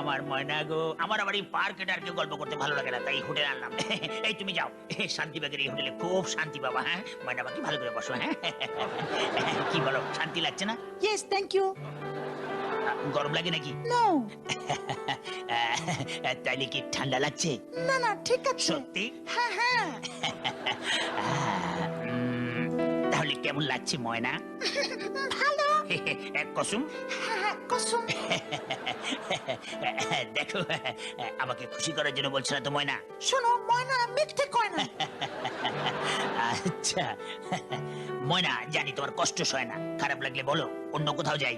আমার ময়না গো, আমার আবার এই পার্কে টার্কে গল্প করতে ভালো লাগে না, তাই হোটেল আনলাম। এই তুমি যাও, শান্তিবাগের এই হোটেলে খুব শান্তি পাবা। হ্যাঁ ময়না পাখি, ভালো করে বসো। হ্যাঁ কি বলো, শান্তি লাগছে না? Yes thank you. গরম লাগে নাকি? নো। তাইলে কি ঠান্ডা লাগছে? না না ঠিক আছে। সত্যি? হ্যাঁ হ্যাঁ। তাহলে কেমন লাগছে ময়না? ভালো। কসম? হ্যাঁ হ্যাঁ কসম। দেখো, আমাকে খুশি করার জন্য বলছো না তো ময়না? শোনো ময়না মিথ্যে কয় না। আচ্ছা ময়না, জানি তোমার কষ্ট সয় না, খারাপ লাগলে বলো, অন্য কোথাও যাই।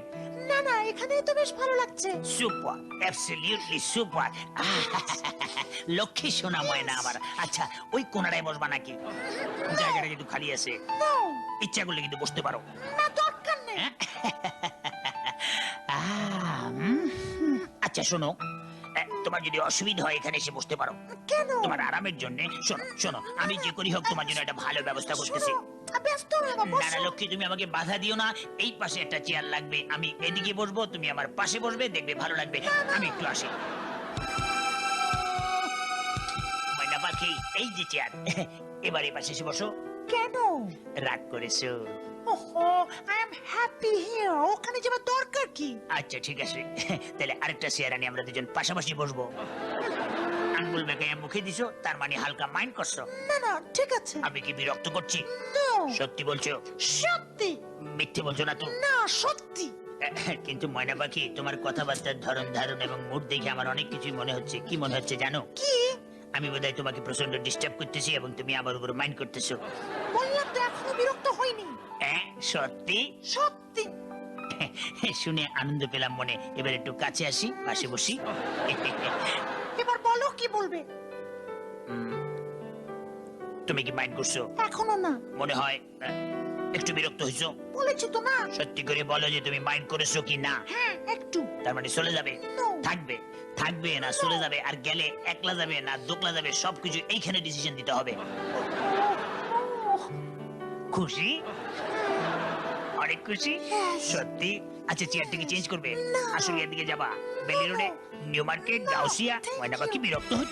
না না এখানেই তো বেশ ভালো লাগছে। Super, absolutely super. লক্ষ্মী সোনা ময়না আমার। আচ্ছা ওই কোনাটায় বসবা নাকি? জায়গাটা কিন্তু খালি আছে, নো। ইচ্ছা করলে কিন্তু বসতে পারো। না দরকার নেই। আচ্ছা শোনো, তোমার যদি অসুবিধা হয় এখানে এসে বসতে পারো, কেন? তোমার আরামের জন্য। শোনো শোনো, আমি যে করি হোক তোমার জন্য একটা ভালো ব্যবস্থা করতেছি। শোনো, ব্যস্ত হয়ে না, না বসো। না লক্ষ্মী, তুমি আমাকে বাধা দিও না। এই পাশে একটা চেয়ার লাগবে, আমি এদিকে বসবো, তুমি আমার পাশে বসবে, দেখবে ভালো লাগবে। আমি একটু আসি। ময়না পাখি, এই যে চেয়ার, এবার এই পাশে এসে বসো। কেন? রাগ করেছো? ওহো, আই এম হ্যাপি হিয়ার। ওখানে যাবার দরকার কি? আচ্ছা ঠিক আছে, তাহলে আরেকটা চেয়ার আনি, আমরা দুজন পাশাপাশি বসবো। আঙ্গুল বেঁকে মুখে দিছো, তার মানে হালকা মাইন্ড করছো। না না ঠিক আছে। আমি কি বিরক্ত করছি? নো। সত্যি বলছো? সত্যি। মিথ্যে বলছো না তো? না সত্যি। কিন্তু ময়না পাখি, তোমার কথাবার্তার ধরন ধারণ এবং মুড দেখে আমার অনেক কিছুই মনে হচ্ছে। কি মনে হচ্ছে জানো? কি? আমি বোধহয় তোমাকে প্রচন্ড ডিস্টার্ব করতেছি এবং তুমি আমার উপর মাইন্ড করতেছো। বললাম তো এখনো বিরক্ত হইনি। সত্যি? সত্যি। শুনে আনন্দ পেলাম মনে। এবার একটু কাছে আসি, পাশে বসি। এবার বলো কি বলবে? তুমি কি মাইন্ড করছো? এখনো না। মনে হয় একটু বিরক্ত হইছো। বলেছি তো না। সত্যি করে বলো যে তুমি মাইন্ড করেছো কি না। হ্যাঁ একটু। তার মানে চলে যাবে? No. থাকবে? থাকবে না চলে যাবে? আর গেলে একলা যাবে না দোকলা যাবে? সবকিছু এইখানে ডিসিশন দিতে হবে। খুশি? অনেক খুশি? Yes. সত্যি? আচ্ছা চেয়ারটা কি চেঞ্জ করবে? না। আসলে এদিকে যাবা? বেলি রোডে, new market, No, Gausia? thank ময়না পাখি you. বিরক্ত হচ্ছে।